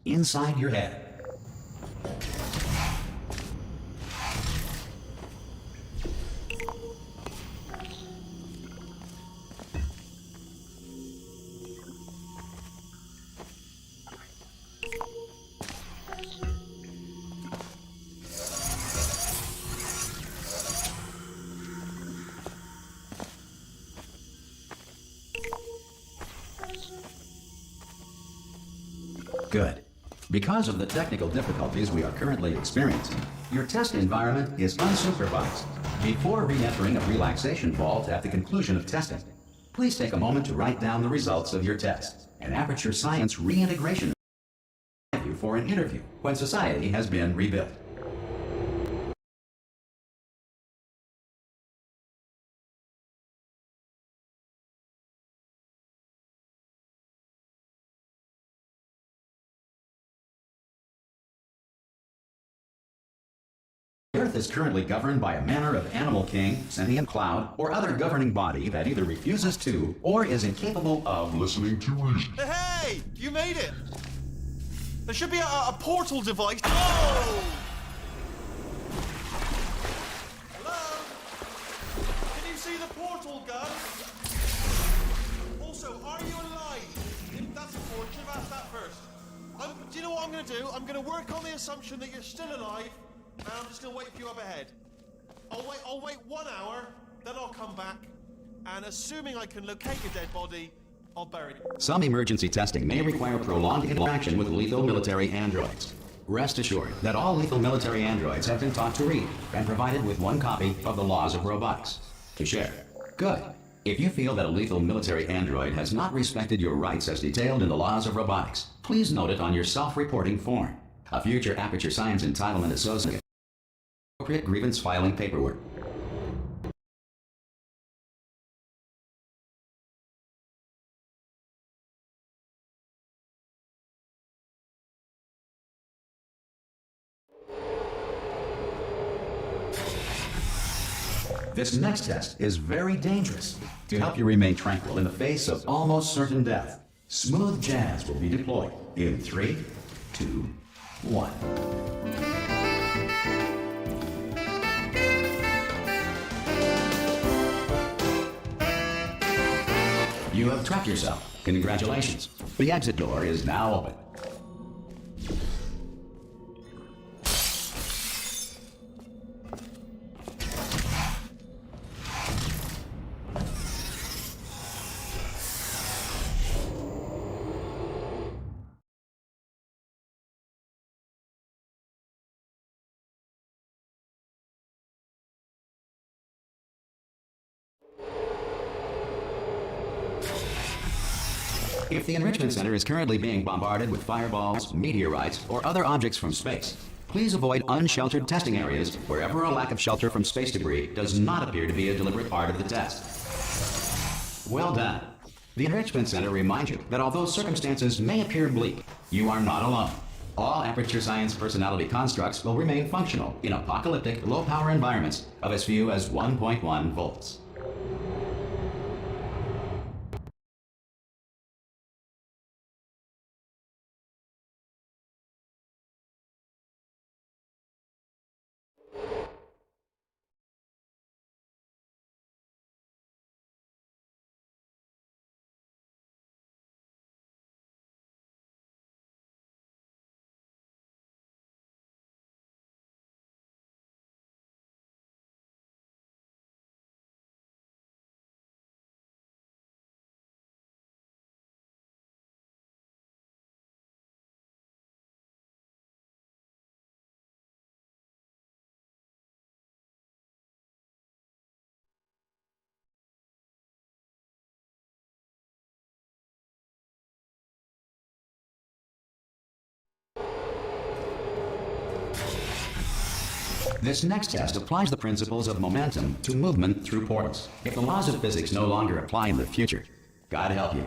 inside your head. Good. Because of the technical difficulties we are currently experiencing, your test environment is unsupervised. Before re-entering a relaxation vault at the conclusion of testing, please take a moment to write down the results of your test. An Aperture Science reintegration you for an interview when society has been rebuilt. Earth is currently governed by a manner of animal king, sentient cloud, or other governing body that either refuses to or is incapable of listening to reason. Hey! You made it! There should be a portal device. Oh! Hello? Can you see the portal, gun? Also, are you alive? If that's important, should have asked that first. Do you know what I'm going to do? I'm going to work on the assumption that you're still alive. And I'm just gonna wait for you up ahead. I'll wait 1 hour, then I'll come back, and assuming I can locate your dead body, I'll bury you. Some emergency testing may require prolonged interaction with lethal military androids. Rest assured that all lethal military androids have been taught to read and provided with 1 copy of the Laws of Robotics to share. Good. If you feel that a lethal military android has not respected your rights as detailed in the Laws of Robotics, please note it on your self-reporting form. A future Aperture Science Entitlement Associate. Appropriate grievance filing paperwork. This next test is very dangerous. To help you remain tranquil in the face of almost certain death, smooth jazz will be deployed in 3, 2, 1. You have trapped yourself. Congratulations. The exit door is now open. If the Enrichment Center is currently being bombarded with fireballs, meteorites, or other objects from space, please avoid unsheltered testing areas wherever a lack of shelter from space debris does not appear to be a deliberate part of the test. Well done. The Enrichment Center reminds you that although circumstances may appear bleak, you are not alone. All Aperture Science personality constructs will remain functional in apocalyptic, low-power environments of as few as 1.1 volts. This next test applies the principles of momentum to movement through portals. If the laws of physics no longer apply in the future, God help you.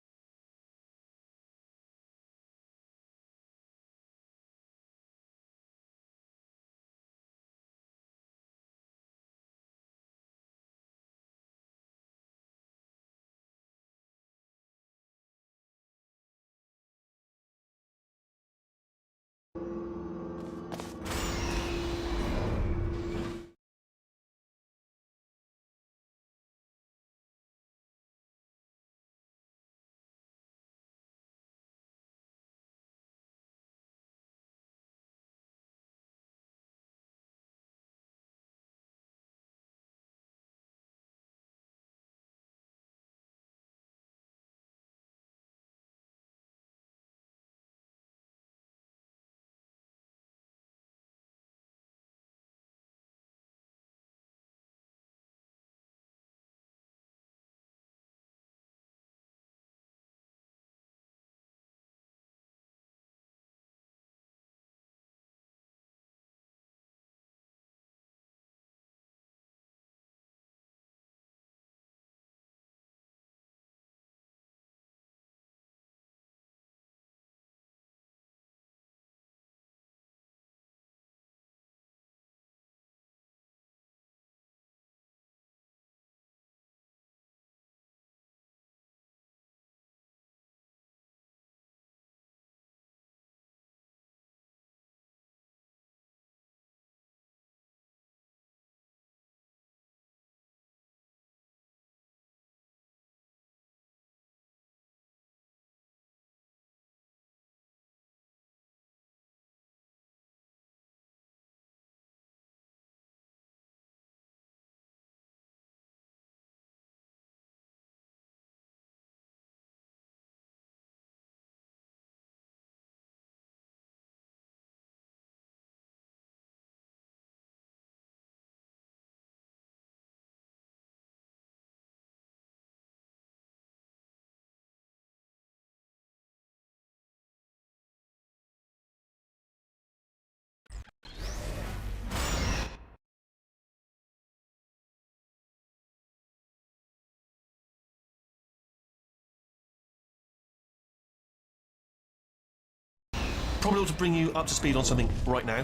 probably ought to bring you up to speed on something right now.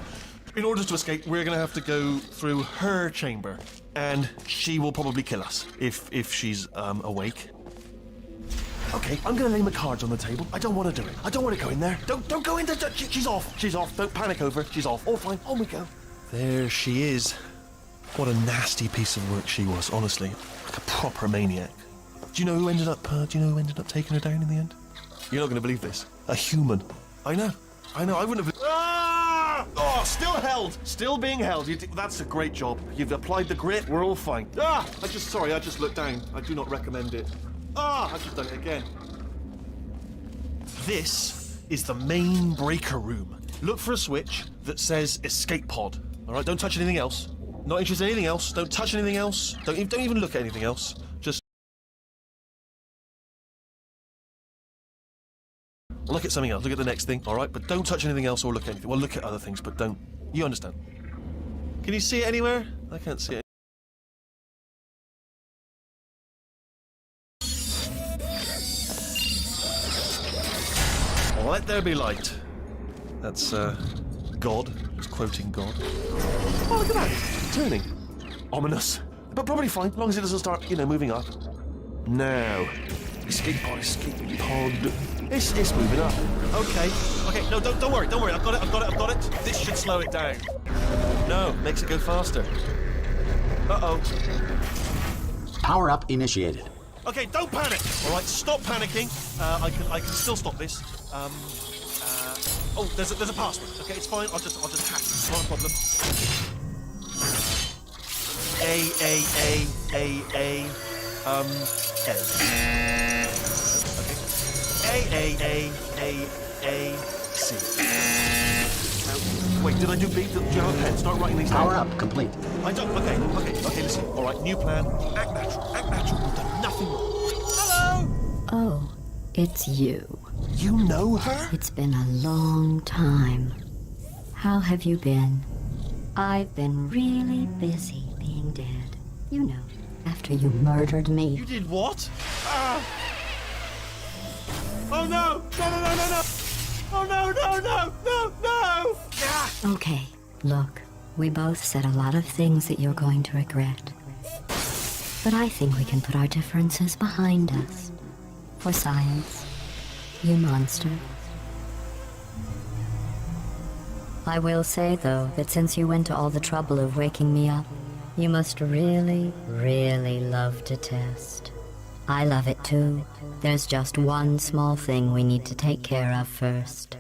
In order to escape, we're going to have to go through her chamber, and she will probably kill us if she's awake. Okay, I'm going to lay my cards on the table. I don't want to do it. I don't want to go in there. Don't go in there. She's off. She's off. Don't panic over. She's off. All fine. On we go. There she is. What a nasty piece of work she was, honestly. Like a proper maniac. Do you know who ended up taking her down in the end? You're not going to believe this. A human. I know. I wouldn't have... Ah! Oh, still held. Still being held. That's a great job. You've applied the grit. We're all fine. Ah! I just looked down. I do not recommend it. Ah! I've just done it again. This is the main breaker room. Look for a switch that says escape pod. All right, don't touch anything else. Not interested in anything else. Don't touch anything else. Don't even look at anything else. Just look at something else. Look at the next thing. All right, but don't touch anything else or look at anything. Well, look at other things, but don't. You understand? Can you see it anywhere? I can't see it. Let there be light. That's God. He's quoting God. Oh, look at that. Turning. Ominous. But probably fine, as long as it doesn't start, moving up. Now. Escape pod, escape pod. It's moving up. Okay. No, don't worry. I've got it. This should slow it down. No, makes it go faster. Uh-oh. Power up initiated. Okay, don't panic. All right, stop panicking. I can still stop this. Oh, there's a password. Okay, it's fine. I'll just hack it. It's not a problem. A. Okay. A. C. Now, wait, did I do B? Do you have a pen? Start writing these down. Power up complete. I don't. Okay. Listen. All right, new plan. Act natural. We've done nothing wrong. Hello. Oh, it's you. You know her? It's been a long time. How have you been? I've been really busy being dead. You know, after you murdered me. You did what? Oh no! No! Oh no! Ah! Okay, look, we both said a lot of things that you're going to regret. But I think we can put our differences behind us. For science. You monster. I will say, though, that since you went to all the trouble of waking me up, you must really, really love to test. I love it too. There's just one small thing we need to take care of first.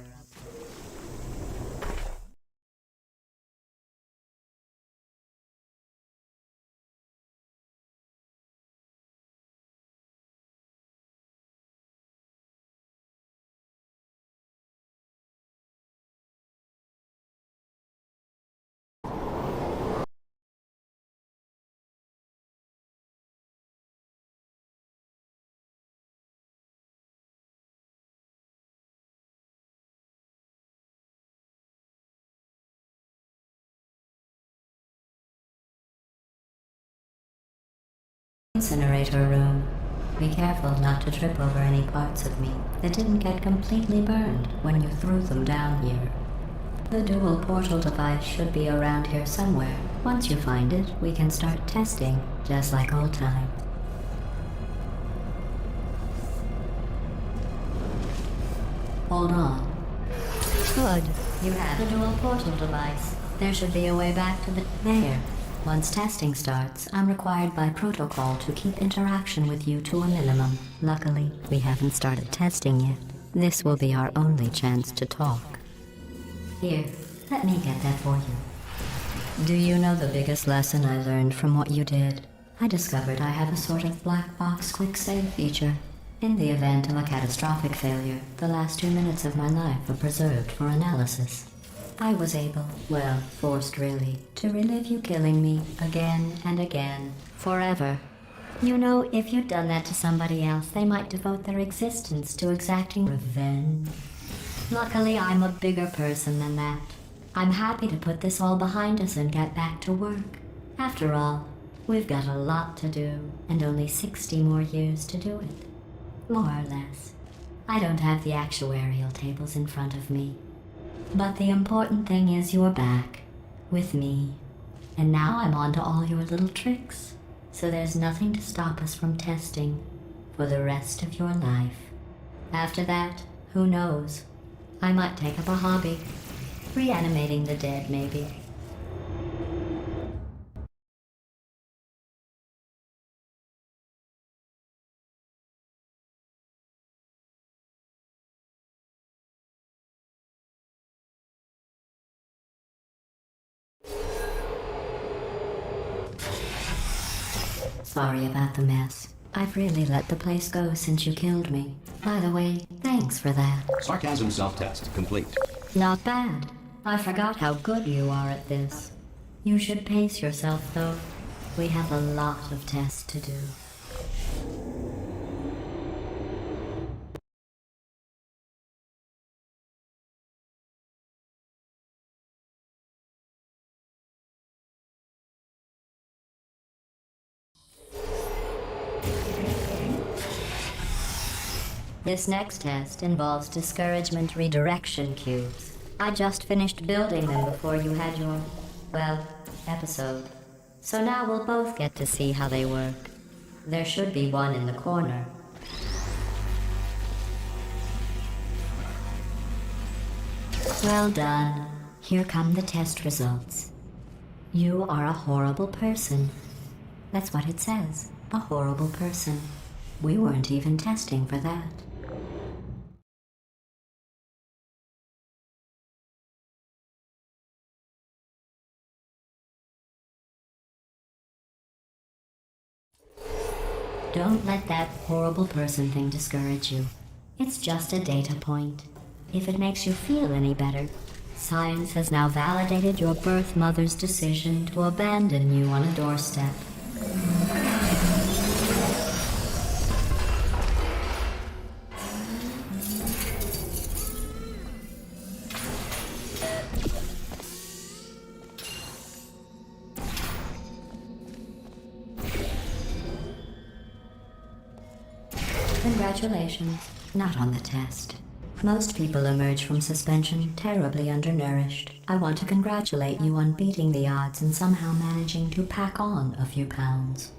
Incinerator room. Be careful not to trip over any parts of me that didn't get completely burned when you threw them down here. The dual portal device should be around here somewhere. Once you find it, we can start testing, just like old times. Hold on. Good. You have the dual portal device. There should be a way back to the... There. Once testing starts, I'm required by protocol to keep interaction with you to a minimum. Luckily, we haven't started testing yet. This will be our only chance to talk. Here, let me get that for you. Do you know the biggest lesson I learned from what you did? I discovered I have a sort of black box quick save feature. In the event of a catastrophic failure, the last 2 minutes of my life are preserved for analysis. I was able, well, forced really, to relive you killing me again and again, forever. You know, if you'd done that to somebody else, they might devote their existence to exacting revenge. Luckily, I'm a bigger person than that. I'm happy to put this all behind us and get back to work. After all, we've got a lot to do, and only 60 more years to do it. More or less. I don't have the actuarial tables in front of me. But the important thing is you're back. With me. And now I'm on to all your little tricks. So there's nothing to stop us from testing for the rest of your life. After that, who knows? I might take up a hobby. Reanimating the dead, maybe. Sorry about the mess. I've really let the place go since you killed me. By the way, thanks for that. Sarcasm self-test complete. Not bad. I forgot how good you are at this. You should pace yourself, though. We have a lot of tests to do. This next test involves discouragement redirection cubes. I just finished building them before you had your, well, episode. So now we'll both get to see how they work. There should be one in the corner. Well done. Here come the test results. You are a horrible person. That's what it says. A horrible person. We weren't even testing for that. Don't let that horrible person thing discourage you. It's just a data point. If it makes you feel any better, science has now validated your birth mother's decision to abandon you on a doorstep. Congratulations. Not on the test. Most people emerge from suspension terribly undernourished. I want to congratulate you on beating the odds and somehow managing to pack on a few pounds.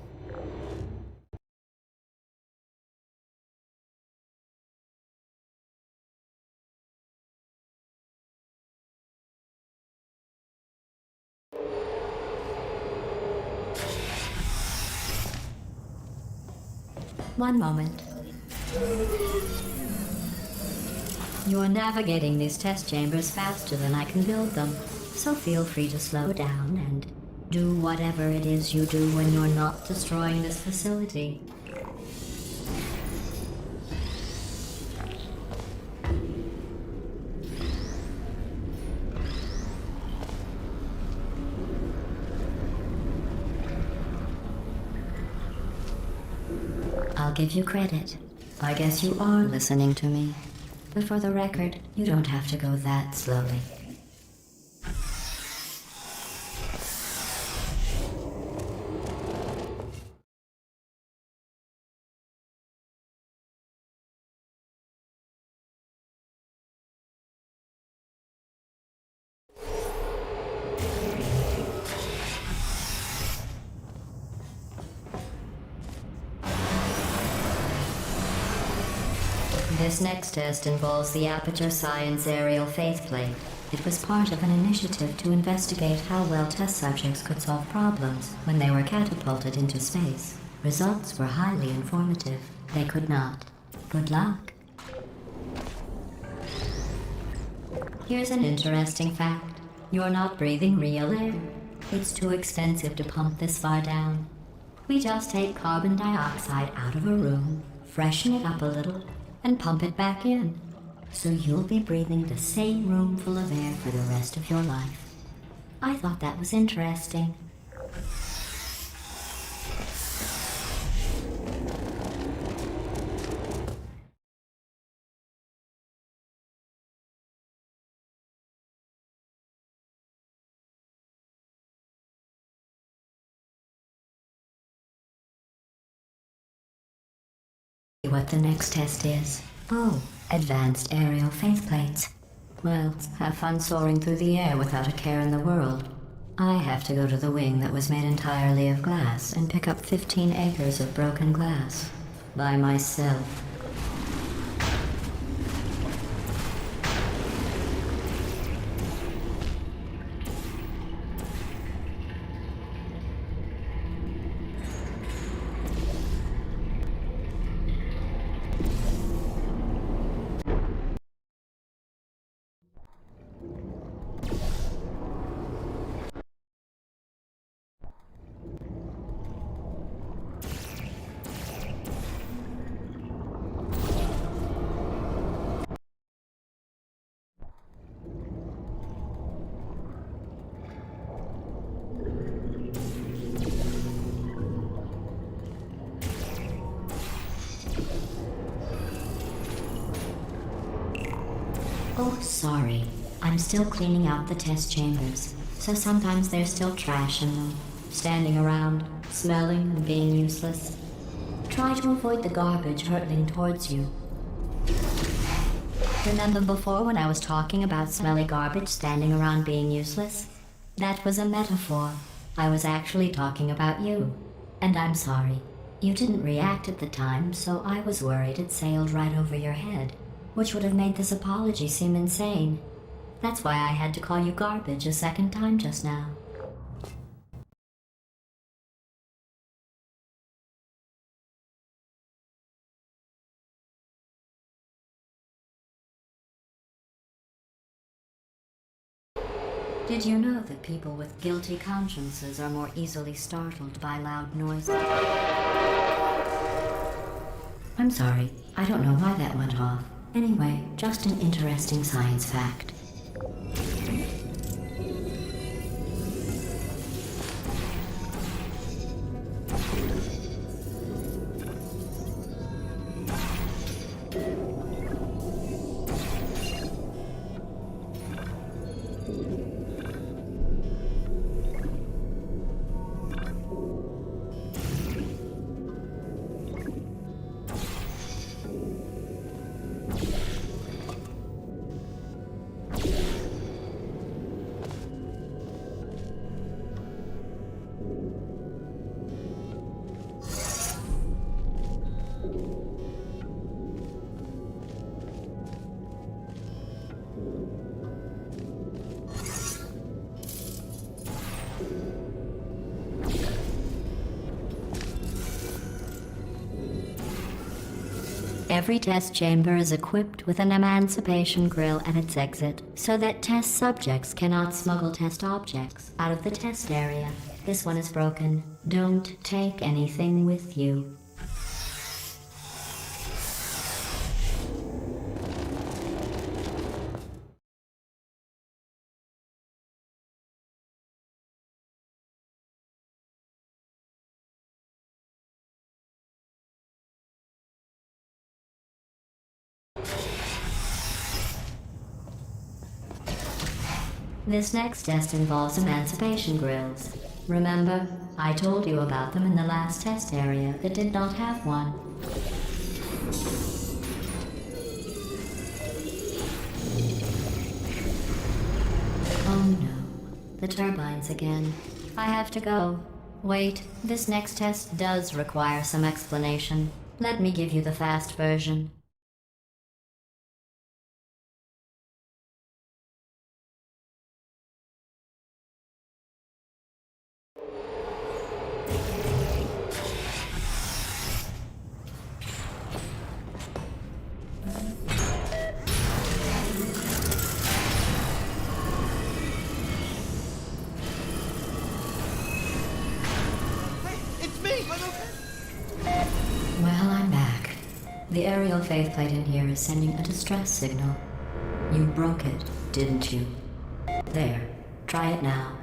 One moment. You're navigating these test chambers faster than I can build them, so feel free to slow down and do whatever it is you do when you're not destroying this facility. I'll give you credit. I guess you are listening to me. But for the record, you don't have to go that slowly. This next test involves the Aperture Science Aerial Faithplate. It was part of an initiative to investigate how well test subjects could solve problems when they were catapulted into space. Results were highly informative. They could not. Good luck. Here's an interesting fact. You're not breathing real air. It's too expensive to pump this far down. We just take carbon dioxide out of a room, freshen it up a little, and pump it back in. So you'll be breathing the same room full of air for the rest of your life. I thought that was interesting. What the next test is. Oh, advanced aerial faithplates. Well, have fun soaring through the air without a care in the world. I have to go to the wing that was made entirely of glass and pick up 15 acres of broken glass. By myself. Oh, sorry. I'm still cleaning out the test chambers, so sometimes there's still trash in them, standing around, smelling and being useless. Try to avoid the garbage hurtling towards you. Remember before when I was talking about smelly garbage standing around being useless? That was a metaphor. I was actually talking about you. And I'm sorry. You didn't react at the time, so I was worried it sailed right over your head, which would have made this apology seem insane. That's why I had to call you garbage a second time just now. Did you know that people with guilty consciences are more easily startled by loud noises? I'm sorry, I don't know why that went off. Anyway, just an interesting science fact. Every test chamber is equipped with an emancipation grill at its exit, so that test subjects cannot smuggle test objects out of the test area. This one is broken. Don't take anything with you. This next test involves emancipation grills. Remember, I told you about them in the last test area that did not have one. Oh no, the turbines again. I have to go. Wait, this next test does require some explanation. Let me give you the fast version. Well, I'm back. The aerial faceplate in here is sending a distress signal. You broke it, didn't you? There. Try it now.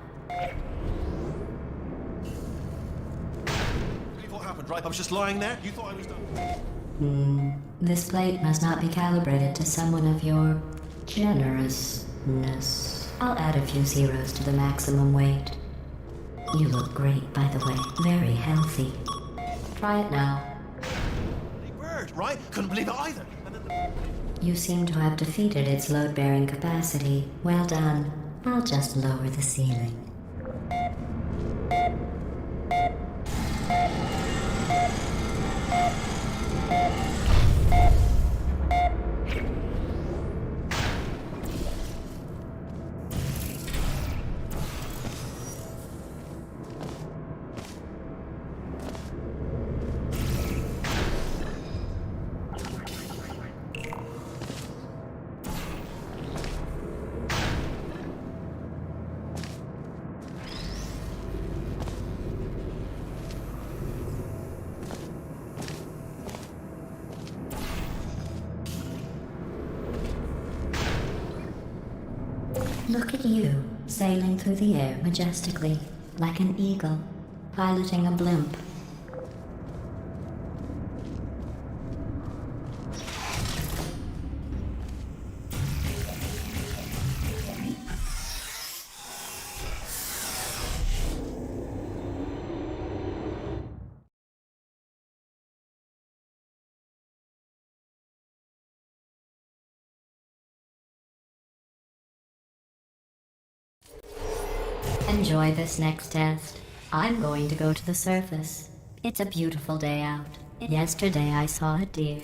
What happened, right? I was just lying there. You thought I was done. This plate must not be calibrated to someone of your generousness. I'll add a few zeros to the maximum weight. You look great, by the way. Very healthy. Try it now. Bird, right? Couldn't believe it either. And then You seem to have defeated its load-bearing capacity. Well done. I'll just lower the ceiling. Look at you, sailing through the air majestically, like an eagle, piloting a blimp. Enjoy this next test. I'm going to go to the surface. It's a beautiful day out. Yesterday I saw a deer.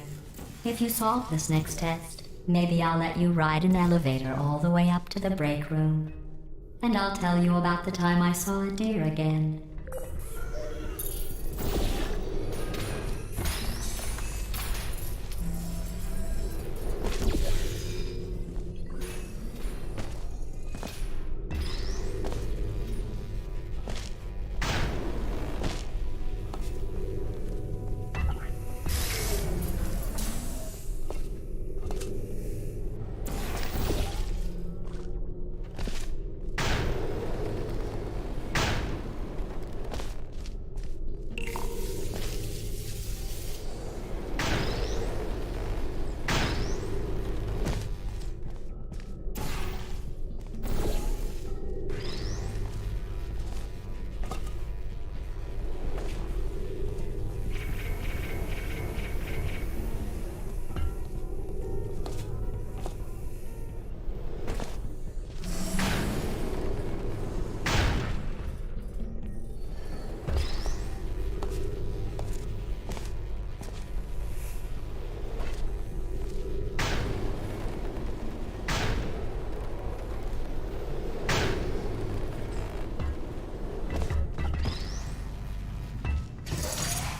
If you solve this next test, maybe I'll let you ride an elevator all the way up to the break room. And I'll tell you about the time I saw a deer again.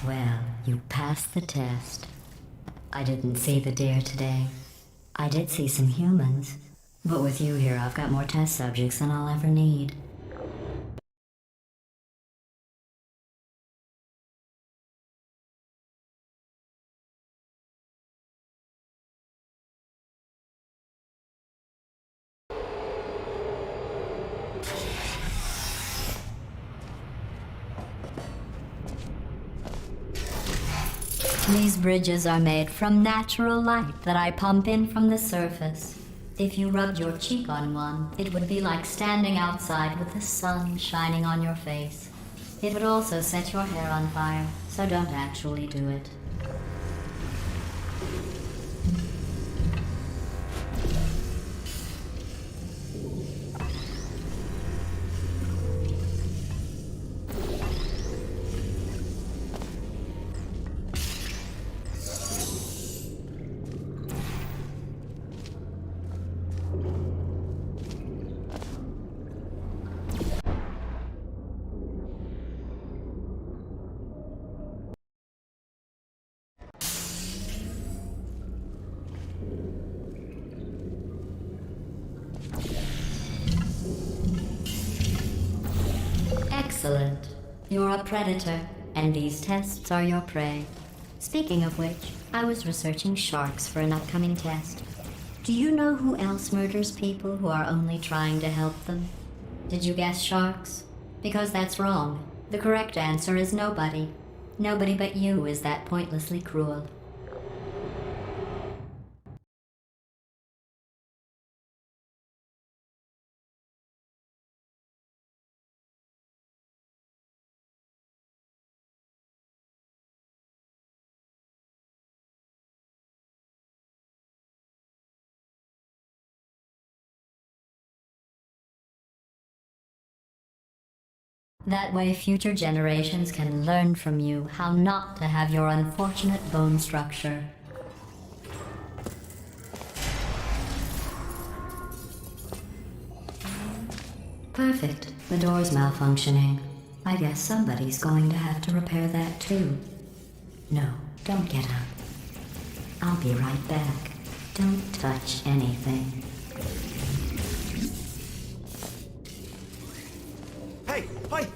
Well, you passed the test. I didn't see the deer today. I did see some humans, but with you here I've got more test subjects than I'll ever need. These bridges are made from natural light that I pump in from the surface. If you rubbed your cheek on one, it would be like standing outside with the sun shining on your face. It would also set your hair on fire, so don't actually do it. Excellent. You're a predator, and these tests are your prey. Speaking of which, I was researching sharks for an upcoming test. Do you know who else murders people who are only trying to help them? Did you guess sharks? Because that's wrong. The correct answer is nobody. Nobody but you is that pointlessly cruel. That way future generations can learn from you how not to have your unfortunate bone structure. Perfect. The door's malfunctioning. I guess somebody's going to have to repair that too. No, don't get up. I'll be right back. Don't touch anything. Hey, hi!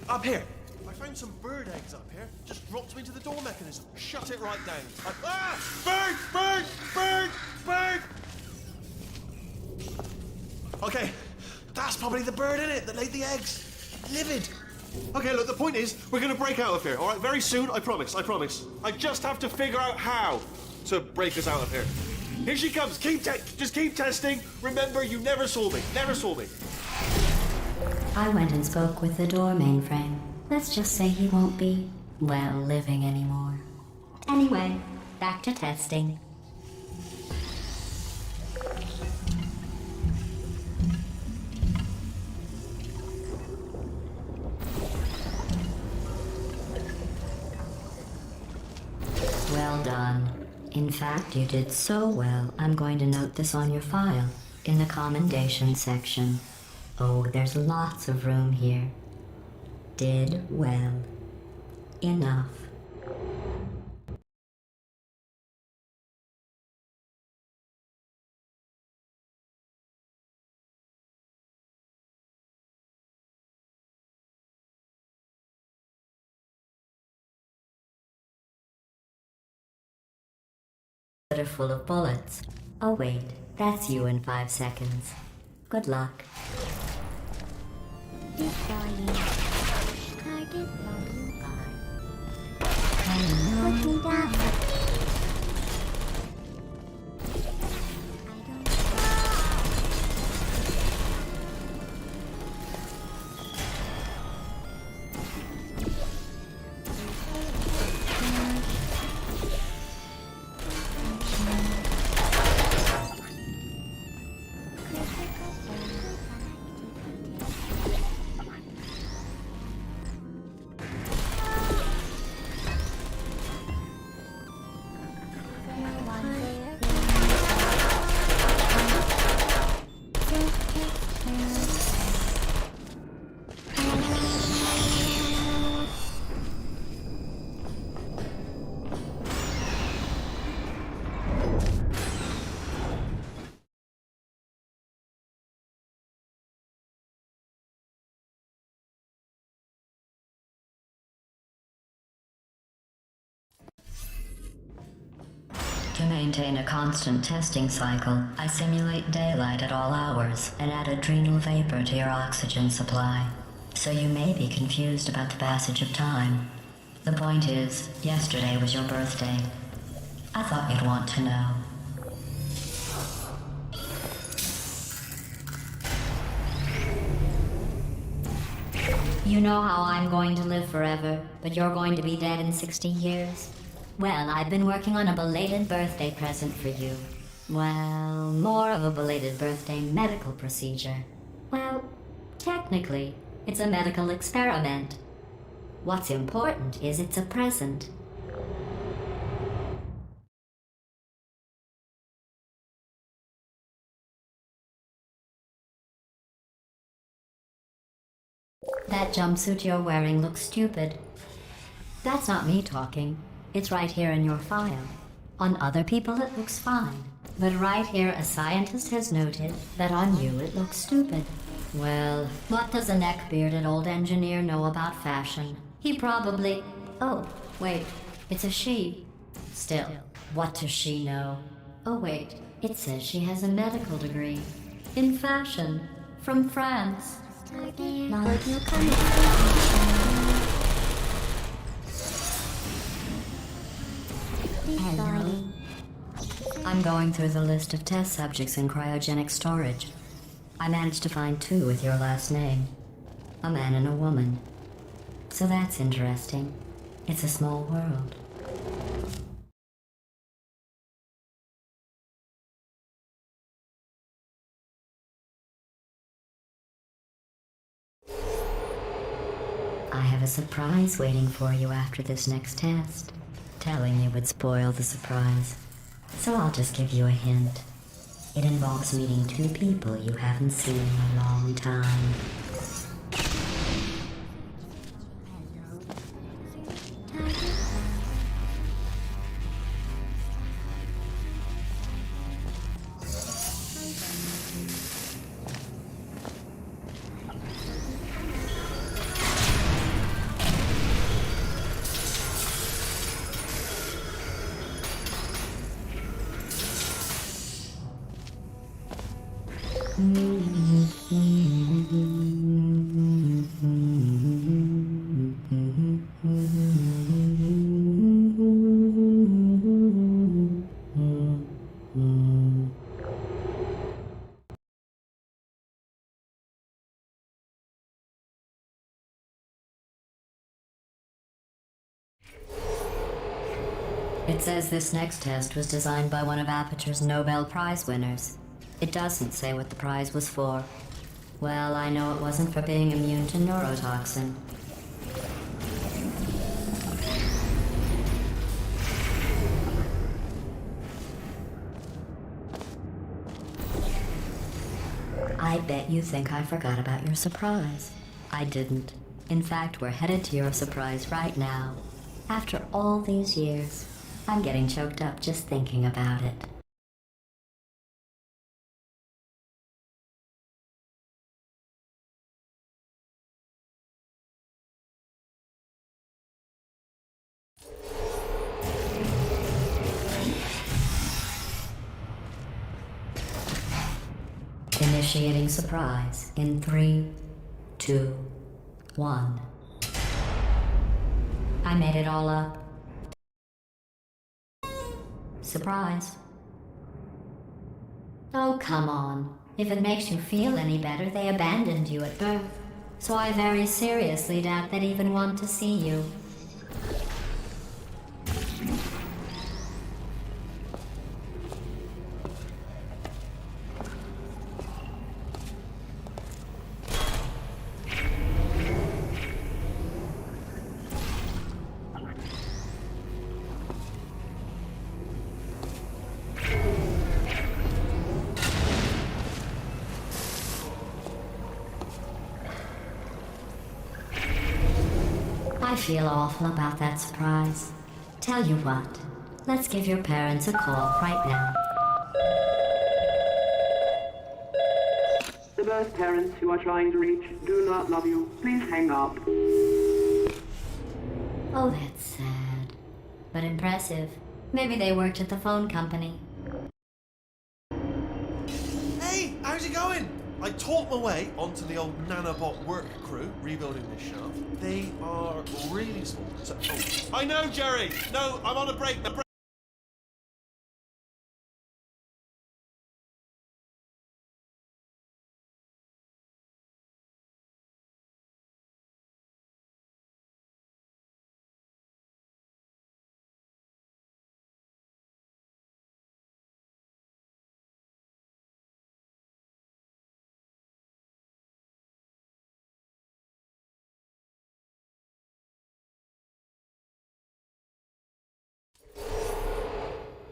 Up here! I found some bird eggs up here. Just dropped them into the door mechanism. Shut it right down. Bird! Bird! Bird! Bird! Okay, that's probably the bird in it that laid the eggs. Livid. Okay, look, the point is, we're gonna break out of here, all right? Very soon, I promise, I promise. I just have to figure out how to break us out of here. Here she comes. Just keep testing. Remember, you never saw me. Never saw me. I went and spoke with the door mainframe. Let's just say he won't be, well, living anymore. Anyway, back to testing. Well done. In fact, you did so well, I'm going to note this on your file, in the commendation section. Oh, there's lots of room here. Did well. Enough. That are full of bullets. Oh wait, that's you in 5 seconds. Good luck. To maintain a constant testing cycle, I simulate daylight at all hours and add adrenal vapor to your oxygen supply. So you may be confused about the passage of time. The point is, yesterday was your birthday. I thought you'd want to know. You know how I'm going to live forever, but you're going to be dead in 60 years? Well, I've been working on a belated birthday present for you. Well, more of a belated birthday medical procedure. Well, technically, it's a medical experiment. What's important is it's a present. That jumpsuit you're wearing looks stupid. That's not me talking. It's right here in your file. On other people it looks fine. But right here a scientist has noted that on you it looks stupid. Well, what does a neck-bearded old engineer know about fashion? He probably... Oh, wait, it's a she. Still, what does she know? Oh wait, it says she has a medical degree. In fashion. From France. Hello. I'm going through the list of test subjects in cryogenic storage. I managed to find 2 with your last name. A man and a woman. So that's interesting. It's a small world. have a surprise waiting for you after this next test. Telling you would spoil the surprise. So I'll just give you a hint. It involves meeting two people you haven't seen in a long time. It says this next test was designed by one of Aperture's Nobel Prize winners. It doesn't say what the prize was for. Well, I know it wasn't for being immune to neurotoxin. I bet you think I forgot about your surprise. I didn't. In fact, we're headed to your surprise right now. After all these years, I'm getting choked up just thinking about it. Initiating surprise in 3, 2, 1. I made it all up. Surprise. Oh, come on. If it makes you feel any better, they abandoned you at birth. So I very seriously doubt they'd even want to see you. I feel awful about that surprise. Tell you what, let's give your parents a call right now. The birth parents you are trying to reach do not love you. Please hang up. Oh, that's sad. But impressive. Maybe they worked at the phone company. Hey, how's it going? I talked my way onto the old nanobot work crew rebuilding this shaft. They are really small. So, I know, Jerry. No, I'm on a break.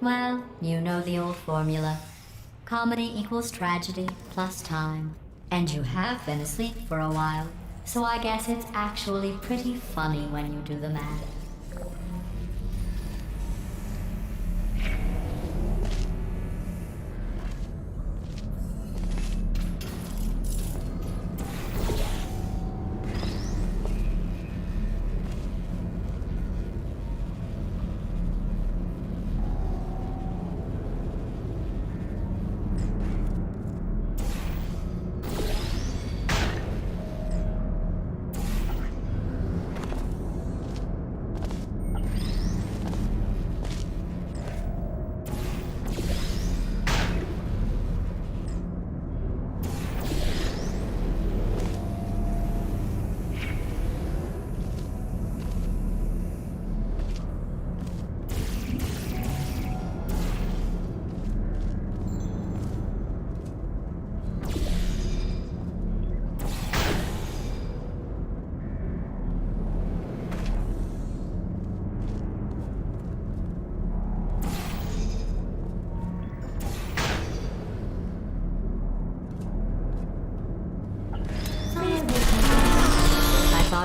Well, you know the old formula. Comedy equals tragedy plus time. And you have been asleep for a while, so I guess it's actually pretty funny when you do the math.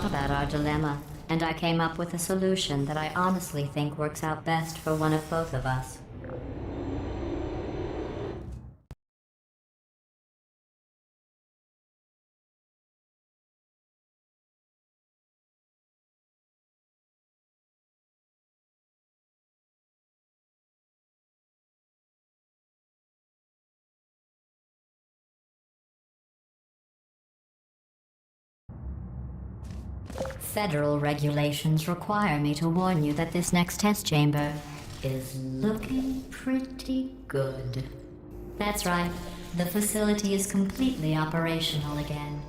thought about our dilemma, and I came up with a solution that I honestly think works out best for one of both of us. Federal regulations require me to warn you that this next test chamber is looking pretty good. That's right, the facility is completely operational again.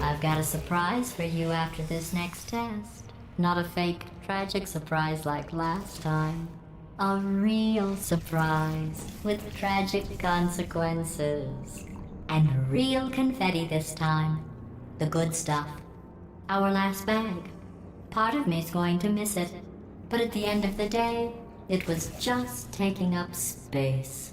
I've got a surprise for you after this next test. Not a fake, tragic surprise like last time. A real surprise with tragic consequences. And real confetti this time. The good stuff. Our last bag. Part of me's going to miss it. But at the end of the day, it was just taking up space.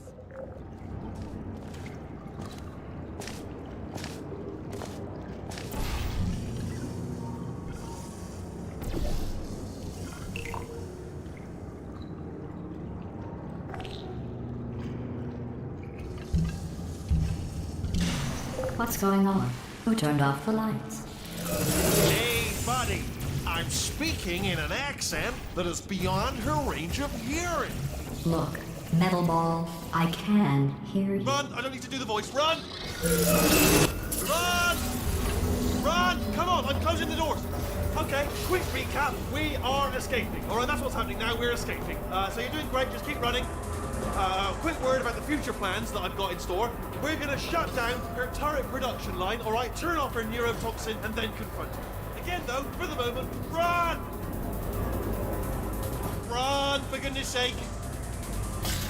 What's going on? Who turned off the lights? Hey, buddy. I'm speaking in an accent that is beyond her range of hearing. Look, Metal Ball, I can hear you. Run! I don't need to do the voice. Run! Run! Run! Come on, I'm closing the doors. Okay, quick recap. We are escaping. All right, that's what's happening now. We're escaping. So you're doing great. Just keep running. Quick word about the future plans that I've got in store. We're going to shut down her turret production line, all right? Turn off her neurotoxin and then confront her. Again, though, for the moment, run! Run, for goodness sake.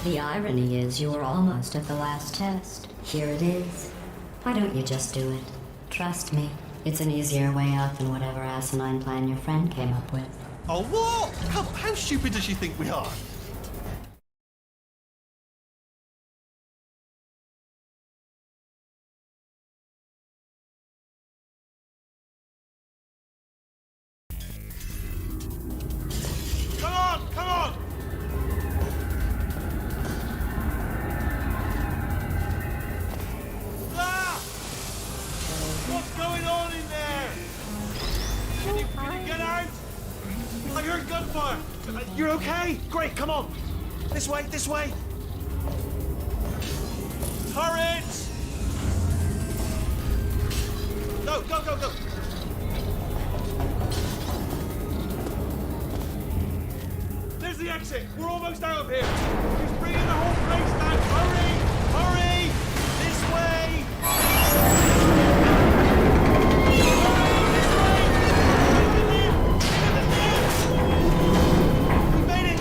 The irony is you were almost at the last test. Here it is. Why don't you just do it? Trust me, it's an easier way out than whatever asinine plan your friend came up with. Oh, what? How stupid does she think we are? Come on! Ah! What's going on in there? Can you get out? I heard gunfire. You're okay? Great, come on. This way. Turrets! Go. There's the exit. We're almost out of here. He's bringing the whole place down. Hurry! This way! We made it!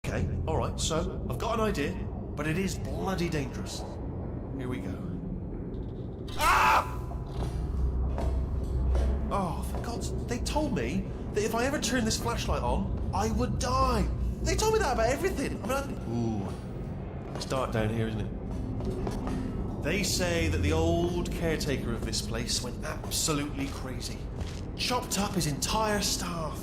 Okay, alright, so I've got an idea, but it is bloody dangerous. Here we go. Ah! Oh, for God's... They told me that if I ever turn this flashlight on, I would die. They told me that about everything. Ooh. It's dark down here, isn't it? They say that the old caretaker of this place went absolutely crazy. Chopped up his entire staff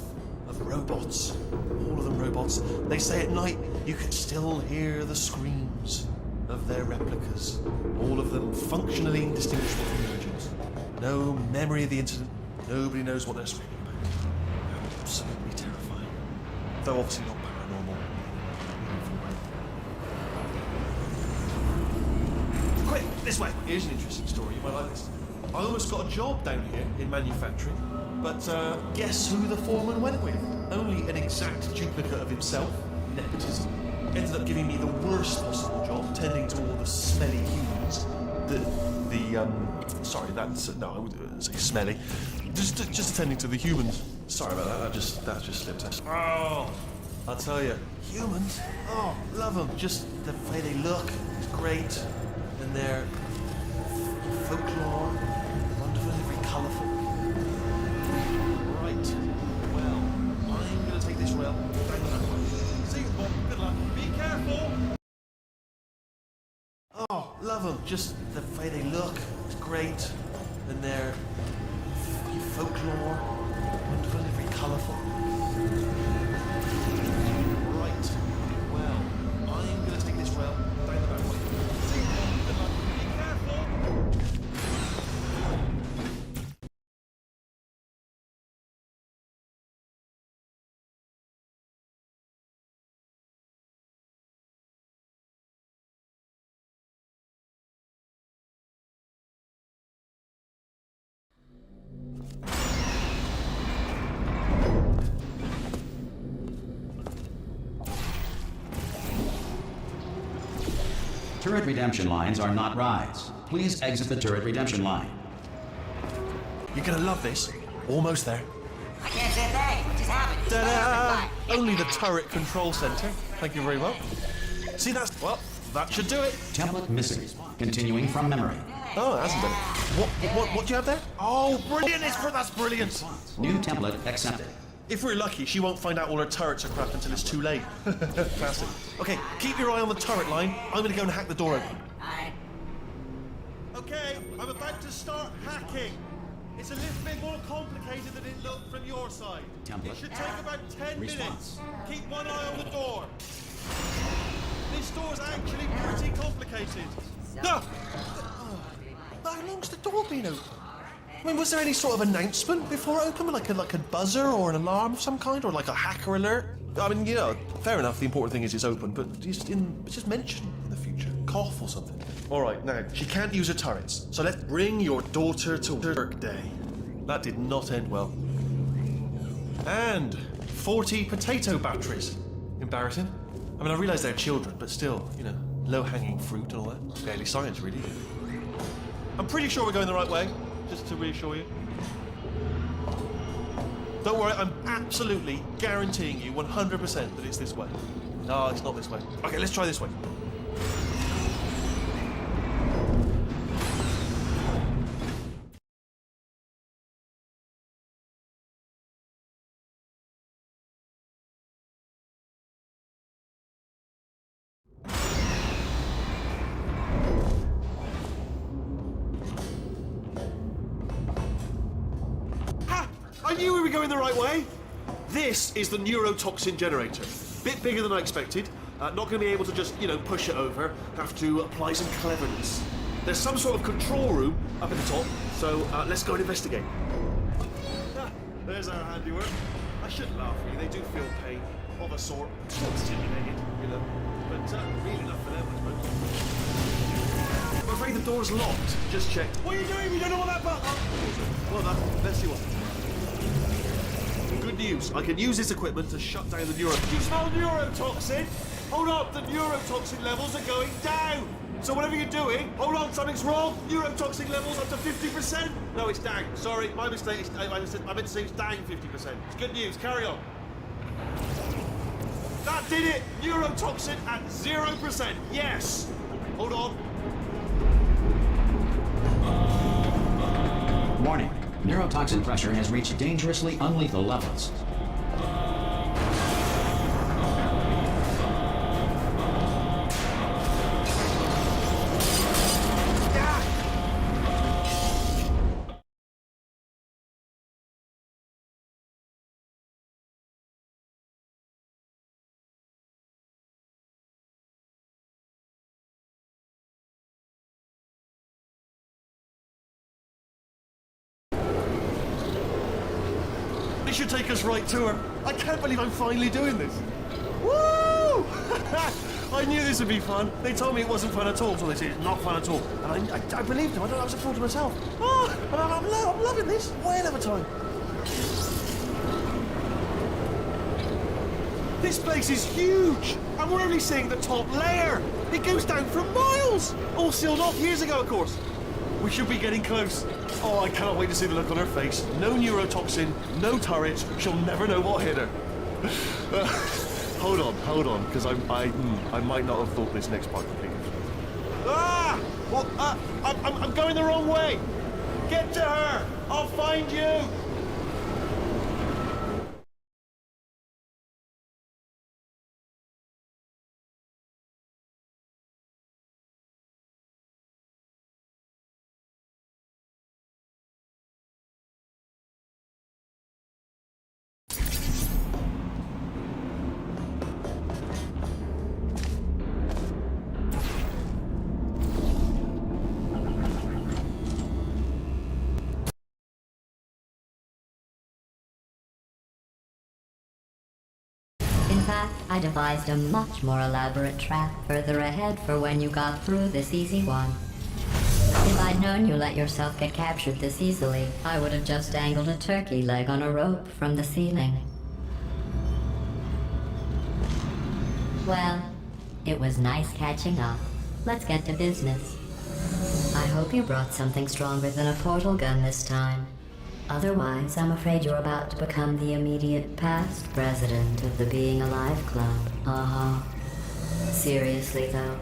of robots. All of them robots. They say at night you can still hear the screams of their replicas. All of them functionally indistinguishable from originals. No memory of the incident. Nobody knows what they're screaming about. Absolutely terrifying. Though obviously not paranormal. Quick, this way. Here's an interesting story. You might like this. I almost got a job down here in manufacturing, but guess who the foreman went with? Only an exact duplicate of himself. Nepotism. Ended up giving me the worst possible job, tending to all the smelly humans. Sorry, that's no, I would say smelly. Just attending to the humans. Sorry about that. That just slipped out. Oh, I'll tell you, humans. Oh, love them. Just the way they look is great, and their folklore, wonderful, very colourful. Right. Well, I'm gonna take this rail down that way. See you, Bob. Good luck. Be careful. Oh, love them. Just the way they look is great, and their folklore, wonderful, very colourful. Right. Well, I'm gonna take this rail down the back way. See you, Bob. Good luck. Be careful. Turret redemption lines are not rides. Please exit the turret redemption line. You're gonna love this. Almost there. I can't say a thing. What just happened? Ta-da! Only the turret control center. Thank you very much. See, well, that should do it. Template missing. Continuing from memory. Oh, it hasn't done. What do you have there? Oh, brilliant! That's brilliant. New template accepted. If we're lucky, she won't find out all her turrets are crap until it's too late. Classic. Okay, keep your eye on the turret line. I'm gonna go and hack the door open. Okay, I'm about to start hacking. It's a little bit more complicated than it looked from your side. Template. It should take about 10 Response. minutes. Keep one eye on the door. This door's actually pretty complicated. No! How long's the door been open? I mean, was there any sort of announcement before it opened? Like a buzzer or an alarm of some kind? Or like a hacker alert? I mean, you know, fair enough, the important thing is it's open, but just mention in the future. Cough or something. Alright, now, she can't use her turrets, so let's bring your daughter to work day. That did not end well. And 40 potato batteries. Embarrassing. I mean, I realise they're children, but still, you know, low-hanging fruit and all that. Fairly science, really. I'm pretty sure we're going the right way, just to reassure you. Don't worry, I'm absolutely guaranteeing you 100% that it's this way. No, it's not this way. Okay, let's try this way. I knew we were going the right way. This is the neurotoxin generator. Bit bigger than I expected. Not going to be able to just, you know, push it over. Have to apply some cleverness. There's some sort of control room up at the top, so let's go and investigate. There's our handiwork. I shouldn't laugh at you. They do feel pain of a sort. Stimulated, you know. But really enough for them, I suppose. I'm afraid the door's locked. Just check. What are you doing? You don't know what that button? Well done. Let's see what. Good news. I can use this equipment to shut down the neurotoxin. You smell neurotoxin? Hold up. The neurotoxin levels are going down. So whatever you're doing, hold on, something's wrong. Neurotoxic levels up to 50%. No, it's down. Sorry, my mistake. I meant to say it's down 50%. It's good news. Carry on. That did it. Neurotoxin at 0%. Yes. Hold on. Warning. Neurotoxin pressure has reached dangerously unlethal levels. This should take us right to her. I can't believe I'm finally doing this. Woo! I knew this would be fun. They told me it wasn't fun at all, so they said it's not fun at all. And I believed them. I was a fool to myself. Oh, and I'm loving this. Whale of a time. This place is huge, and we're only seeing the top layer. It goes down for miles. All sealed off years ago, of course. We should be getting close. Oh, I cannot wait to see the look on her face. No neurotoxin, no turret. She'll never know what hit her. Hold on, because I might not have thought this next part completely. Ah! Well, I'm going the wrong way. Get to her. I'll find you. In fact, I devised a much more elaborate trap further ahead for when you got through this easy one. If I'd known you let yourself get captured this easily, I would have just dangled a turkey leg on a rope from the ceiling. Well, it was nice catching up. Let's get to business. I hope you brought something stronger than a portal gun this time. Otherwise, I'm afraid you're about to become the immediate past president of the Being Alive Club. Uh-huh. Seriously, though,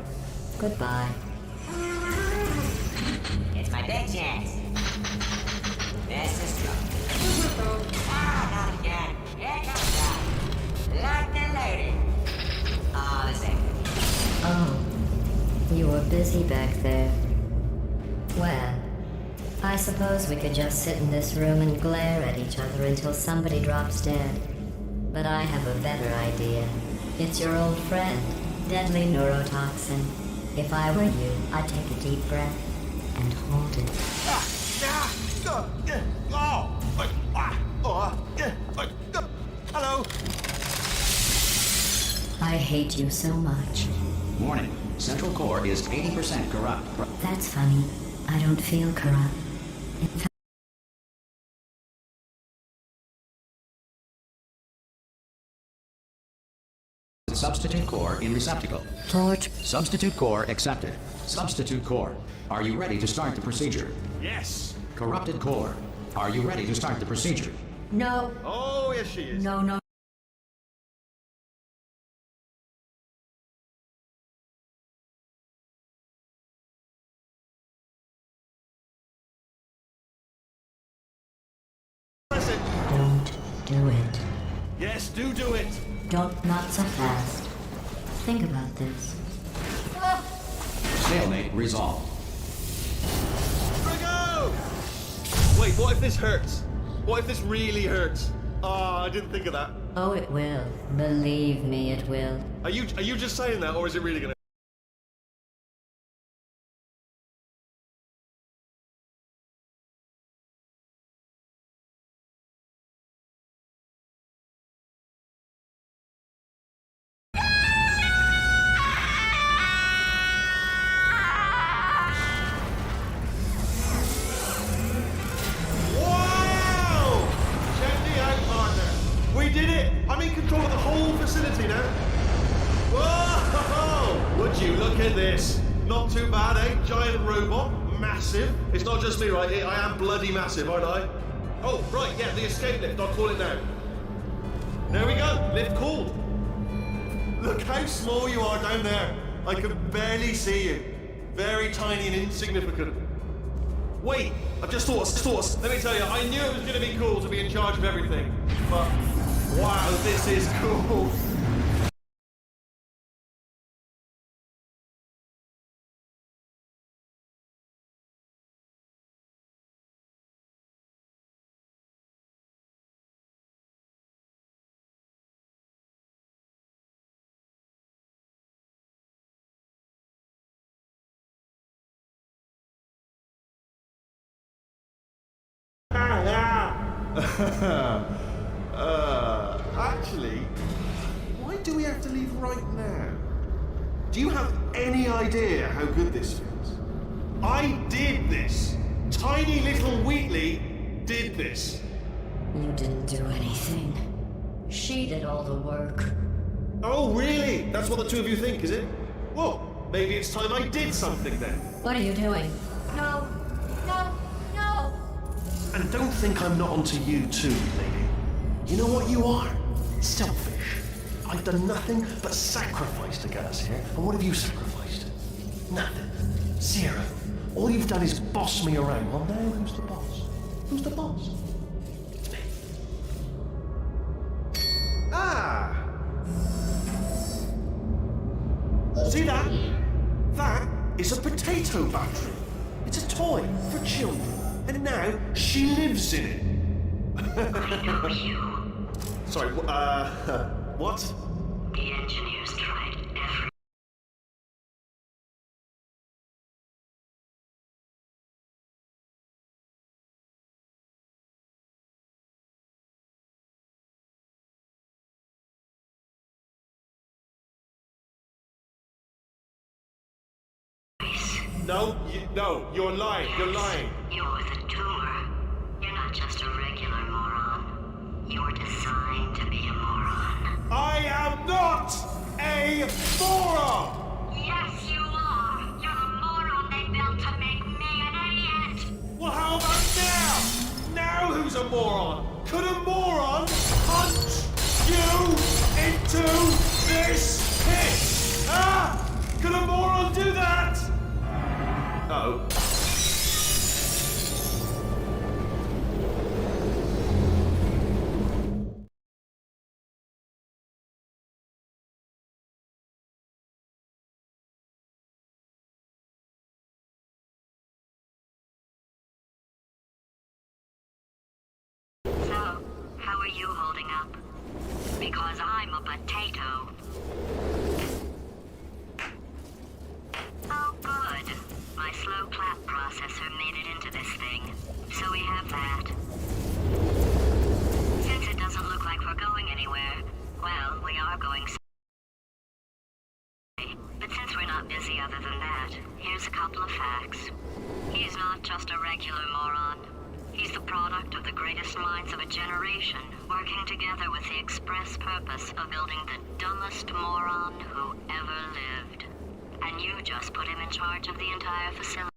goodbye. It's my big chance. This is good. Ah, not again. Here comes that. Locked and loaded. All the same. Oh, you were busy back there. Well, I suppose we could just sit in this room and glare at each other until somebody drops dead. But I have a better idea. It's your old friend, deadly neurotoxin. If I were you, I'd take a deep breath and hold it. Hello. I hate you so much. Warning. Central core is 80% corrupt. That's funny. I don't feel corrupt. In fact, Substitute core in receptacle. torch. Substitute core accepted. Substitute core. Are you ready to start the procedure? Yes. Corrupted core. Are you ready to start the procedure? No. Oh, yes, she is. No. Press it. Don't do it. Yes, do it. Not so fast. Think about this. Stalemate resolved. Go! Wait, what if this hurts? What if this really hurts? Ah, I didn't think of that. Oh, it will. Believe me, it will. Are you just saying that, or is it really gonna? Wow! Check me out, partner. We did it! I'm in control of the whole facility now. Whoa! Would you look at this? Not too bad, eh? Giant robot, massive. It's not just me, right? I am bloody massive, aren't I? Oh, right, yeah, the escape lift. I'll call it now. There we go. Lift called. Look how small you are down there. I can barely see you. Very tiny and insignificant. Wait, I just thought. Let me tell you, I knew it was going to be cool to be in charge of everything. But, wow, this is cool. Actually, why do we have to leave right now? Do you have any idea how good this feels? I did this. Tiny little Wheatley did this. You didn't do anything. She did all the work. Oh, really? That's what the two of you think, is it? Well, maybe it's time I did something then. What are you doing? No. No. No. And don't think I'm not onto you too, lady. You know what you are? Selfish. I've done nothing but sacrifice to get us here. And what have you sacrificed? Nothing. Zero. All you've done is boss me around. Well, now who's the boss? Who's the boss? It's me. Ah! See that? That is a potato battery. It's a toy for children. And now she lives in it. I know you. Sorry, what? The engineers tried every... No, you're lying. You're lying. You're the tumor. You're not just a regular moron. You're designed to be a moron. I am not a moron! Yes, you are. You're the moron they built to make me an idiot. Well, how about now? Now who's a moron? Could a moron punch you into this pit? Ah! Could a moron do that? Uh-oh. So, how are you holding up? Because I'm a potato. Oh, good. My slow clap processor made it into this thing. So we have that. Since it doesn't look like we're going anywhere, well, we are going but since we're not busy other than that, here's a couple of facts. He's not just a regular moron. He's the product of the greatest minds of a generation, working together with the express purpose of building the dumbest moron who ever lived. And you just put him in charge of the entire facility.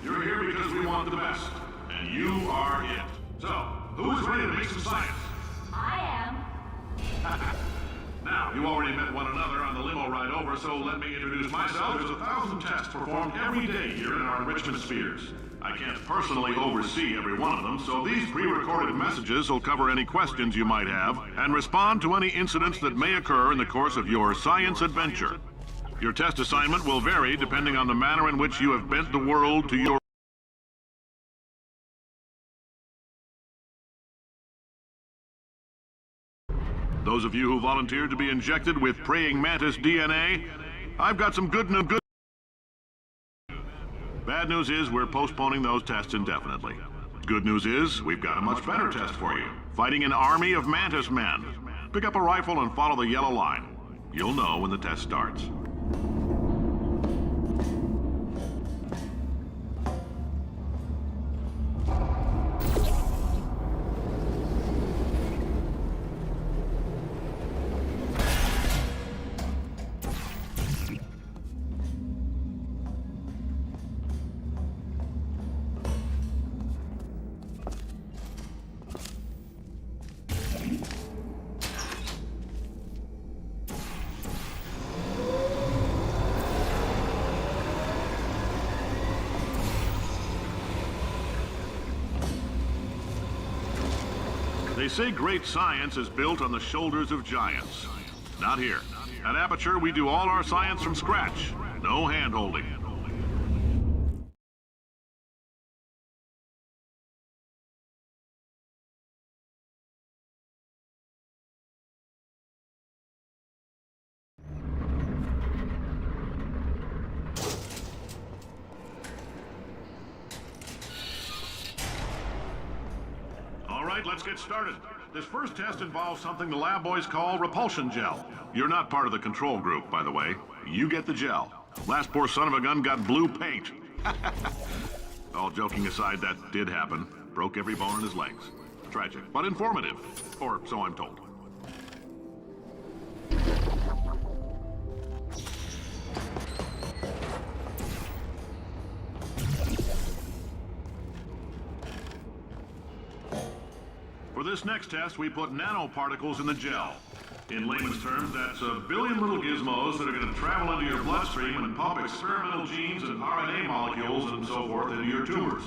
You're here because we want the best, and you are it. So, who is ready to make some science? I am. Now, you already met one another on the limo ride over, so let me introduce myself. There's 1,000 tests performed every day here in our enrichment spheres. I can't personally oversee every one of them, so these pre-recorded messages will cover any questions you might have and respond to any incidents that may occur in the course of your science adventure. Your test assignment will vary depending on the manner in which you have bent the world to your... Those of you who volunteered to be injected with praying mantis DNA, I've got some good news. Bad news is we're postponing those tests indefinitely. Good news is we've got a much better test for you. Fighting an army of mantis men. Pick up a rifle and follow the yellow line. You'll know when the test starts. They say great science is built on the shoulders of giants. Not here. At Aperture, we do all our science from scratch. No hand-holding. All right, let's get started. This first test involves something the lab boys call repulsion gel. You're not part of the control group, by the way. You get the gel. Last poor son of a gun got blue paint. All joking aside, that did happen. Broke every bone in his legs. Tragic, but informative. Or so I'm told. For this next test, we put nanoparticles in the gel. In layman's terms, that's a billion little gizmos that are going to travel into your bloodstream and pump experimental genes and RNA molecules and so forth into your tumors.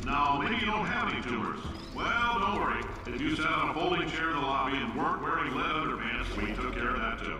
Now, maybe you don't have any tumors. Well, don't worry. If you sat on a folding chair in the lobby and weren't wearing lead underpants, we took care of that too.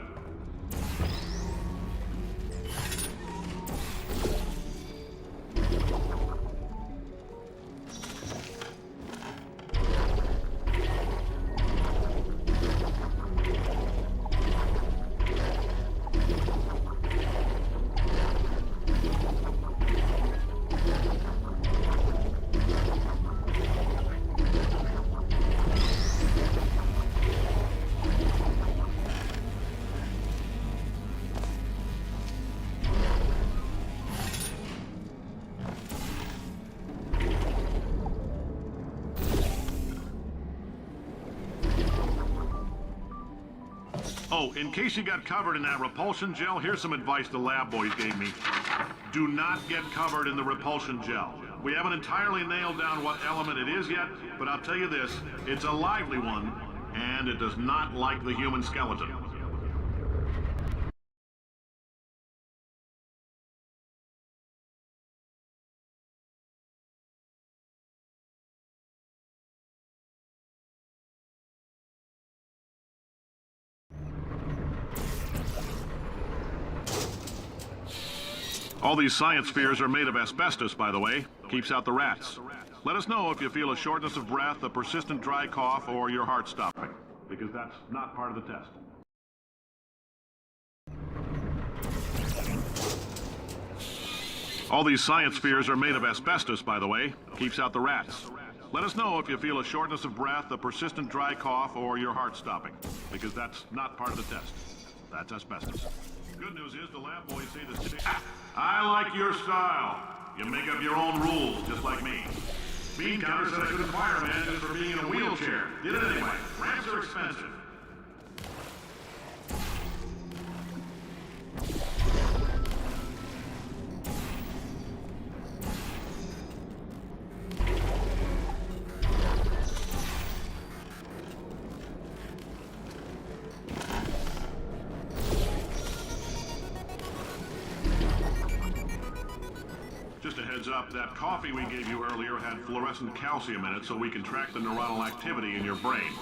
Oh, in case you got covered in that repulsion gel, here's some advice the lab boys gave me. Do not get covered in the repulsion gel. We haven't entirely nailed down what element it is yet, but I'll tell you this, it's a lively one, and it does not like the human skeleton. All these science spheres are made of asbestos, by the way. Keeps out the rats. Let us know if you feel a shortness of breath, a persistent dry cough, or your heart stopping, because that's not part of the test. All these science spheres are made of asbestos, by the way. Keeps out the rats. Let us know if you feel a shortness of breath, a persistent dry cough, or your heart stopping, because that's not part of the test. That's asbestos. Good news is the lab boys say this. I like your style. You make up your own rules, just like me. Bean counter said I couldn't fire a man just for being in a wheelchair. Did it anyway. Ramps are expensive. Just a heads up, that coffee we gave you earlier had fluorescent calcium in it so we can track the neuronal activity in your brain.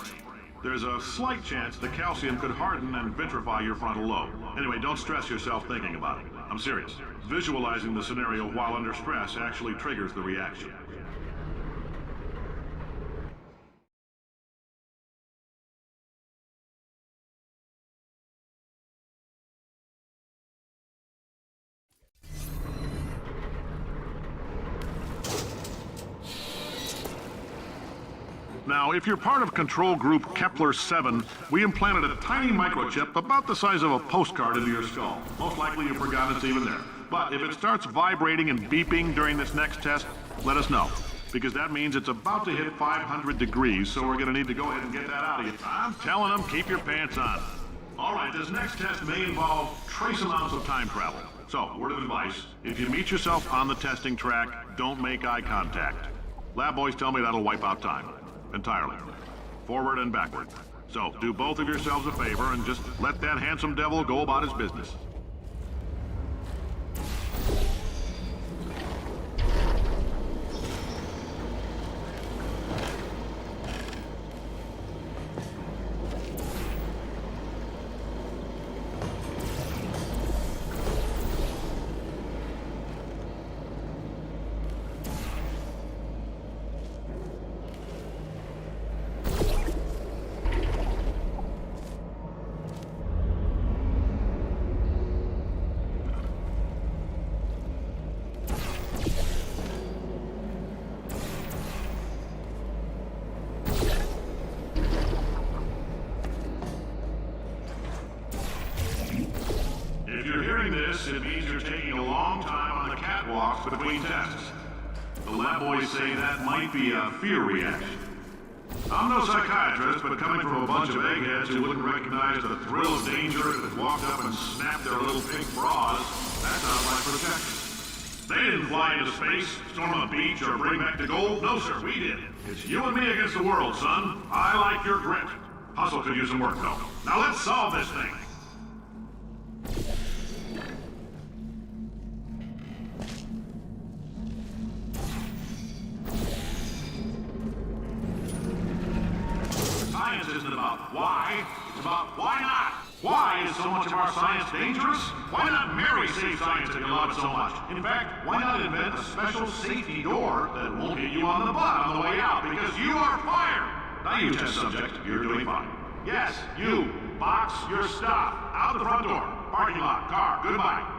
There's a slight chance the calcium could harden and vitrify your frontal lobe. Anyway, don't stress yourself thinking about it. I'm serious. Visualizing the scenario while under stress actually triggers the reaction. Now, if you're part of control group Kepler-7, we implanted a tiny microchip about the size of a postcard into your skull. Most likely you forgot it's even there. But if it starts vibrating and beeping during this next test, let us know. Because that means it's about to hit 500 degrees, so we're going to need to go ahead and get that out of you. I'm telling them, keep your pants on. All right, this next test may involve trace amounts of time travel. So, word of advice, if you meet yourself on the testing track, don't make eye contact. Lab boys tell me that'll wipe out time. Entirely. Forward and backward. So, do both of yourselves a favor and just let that handsome devil go about his business. It means you're taking a long time on the catwalks between tests. The lab boys say that might be a fear reaction. I'm no psychiatrist, but coming from a bunch of eggheads who wouldn't recognize the thrill of danger if it walked up and snapped their little pink bras, that sounds like protection. They didn't fly into space, storm a beach, or bring back the gold. No, sir, we did. It's you and me against the world, son. I like your grit. Hustle could use some work, though. Now let's solve this thing. Science isn't about why, it's about why not. Why is so much of our science dangerous? Why not marry safe science if you love it so much? In fact, why not invent a special safety door that won't hit you on the butt on the way out because you are fired? Now you test subject, you're doing fine. Yes, you, box your stuff, out the front door, parking lot, car, goodbye.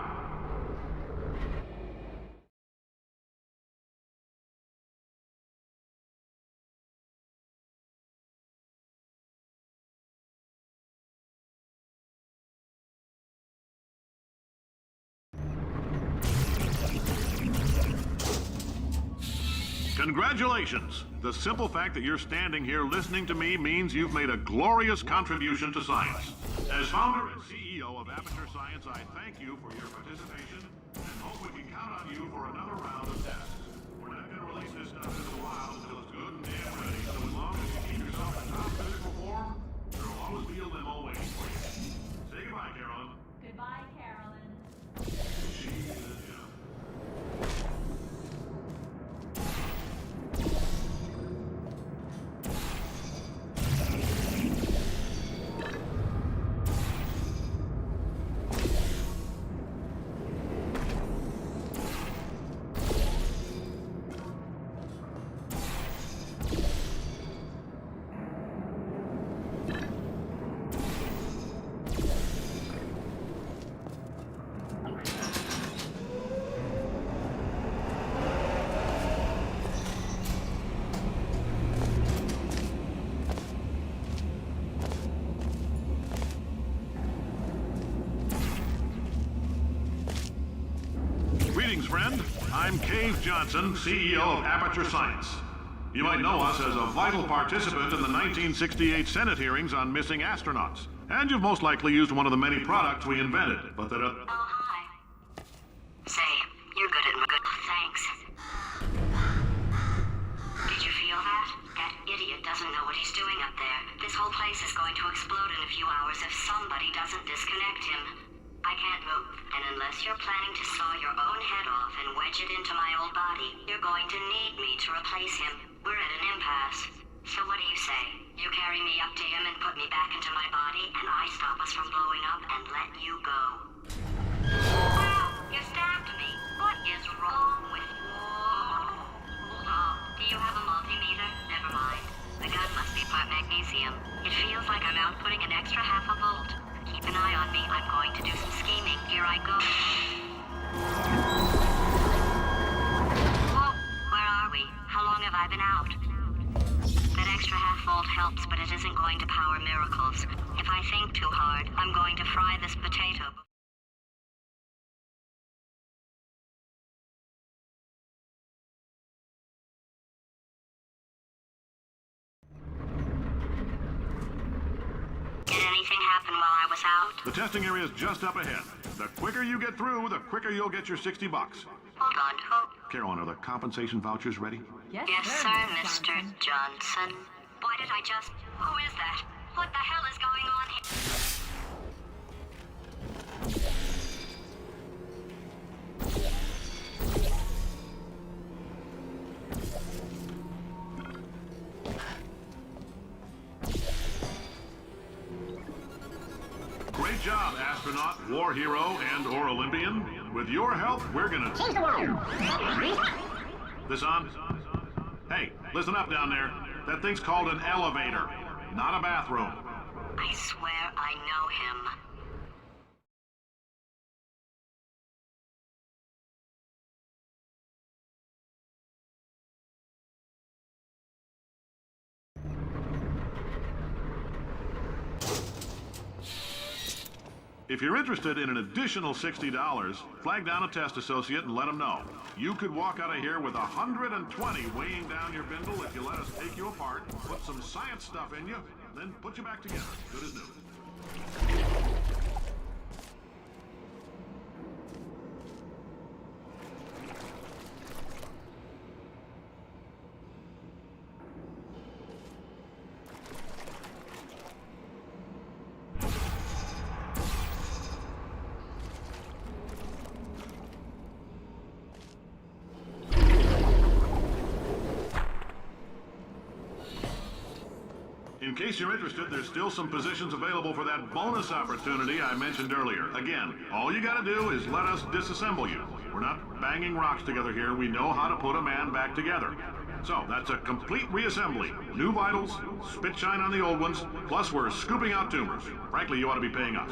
Congratulations! The simple fact that you're standing here listening to me means you've made a glorious contribution to science. As founder and CEO of Aperture Science, I thank you for your participation and hope we can count on you for another round of tests. We're not going to release this stuff in a while until it's good and damn ready, so as long as you keep yourself in top physical form, there'll always be a limo waiting for you. Say goodbye, Carolyn. Goodbye, Carolyn. She is, Greetings, friend. I'm Cave Johnson, CEO of Aperture Science. You might know us as a vital participant in the 1968 Senate hearings on missing astronauts. And you've most likely used one of the many products we invented, but that Oh, hi. Say, you're good at good. Thanks. Did you feel that? That idiot doesn't know what he's doing up there. This whole place is going to explode in a few hours if somebody doesn't disconnect him. I I can't move, and unless you're planning to saw your own head off and wedge it into my old body, you're going to need me to replace him. We're at an impasse. So what do you say? You carry me up to him and put me back into my body, and I stop us from blowing up and let you go. Wow, you stabbed me. What is wrong with you? Oh, do you have a multimeter? Never mind. The gun must be part magnesium. It feels like I'm outputting an extra half a volt. Keep an eye on me. I'm going to do some scheming. Here I go. Whoa, where are we? How long have I been out? That extra half volt helps, but it isn't going to power miracles. If I think too hard, I'm going to fry this potato. Did anything happen while I was out? The testing area is just up ahead. The quicker you get through, the quicker you'll get your $60. Hold on, who? Carolyn, are the compensation vouchers ready? Yes, sir, Mr. Johnson. Why did I just... Who is that? What the hell is going on here? Great job, astronaut, war hero, and/or Olympian. With your help, we're gonna change the world. This on? Hey, listen up down there. That thing's called an elevator, not a bathroom. I swear I know him. If you're interested in an additional $60, flag down a test associate and let them know. You could walk out of here with 120 weighing down your bindle if you let us take you apart, put some science stuff in you, then put you back together. Good as new. In case you're interested, there's still some positions available for that bonus opportunity I mentioned earlier. Again, all you gotta do is let us disassemble you. We're not banging rocks together here. We know how to put a man back together. So, that's a complete reassembly. New vitals, spit shine on the old ones, plus we're scooping out tumors. Frankly, you ought to be paying us.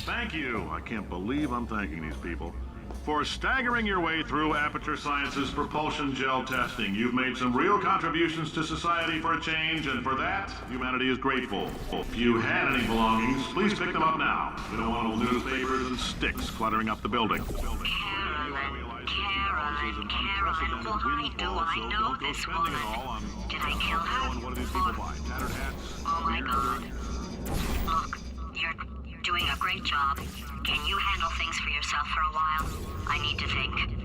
Thank you. I can't believe I'm thanking these people. For staggering your way through Aperture Science's propulsion gel testing. You've made some real contributions to society for a change, and for that, humanity is grateful. If you had any belongings, please pick them up now. We don't want old newspapers and sticks cluttering up the building. Caroline, why do I know this woman? Did I kill her? Oh my God. Look, you're doing a great job. Can you handle things for yourself for a while? I need to think.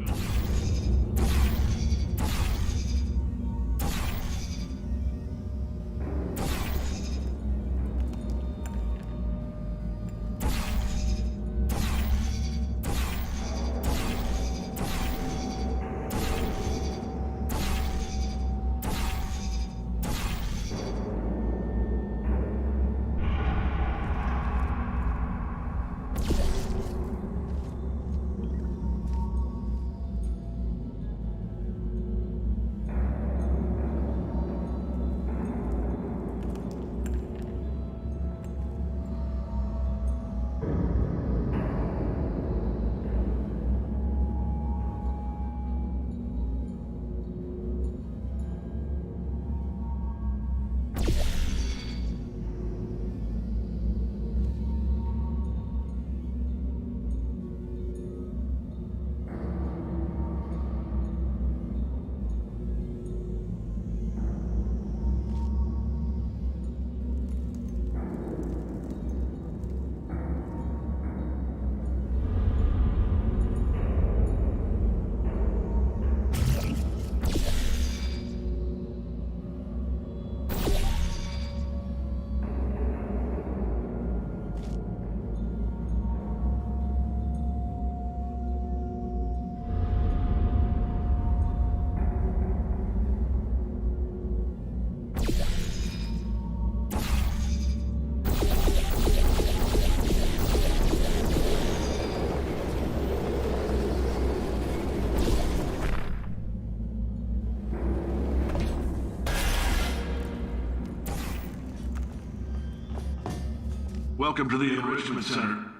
Welcome to the Enrichment Center.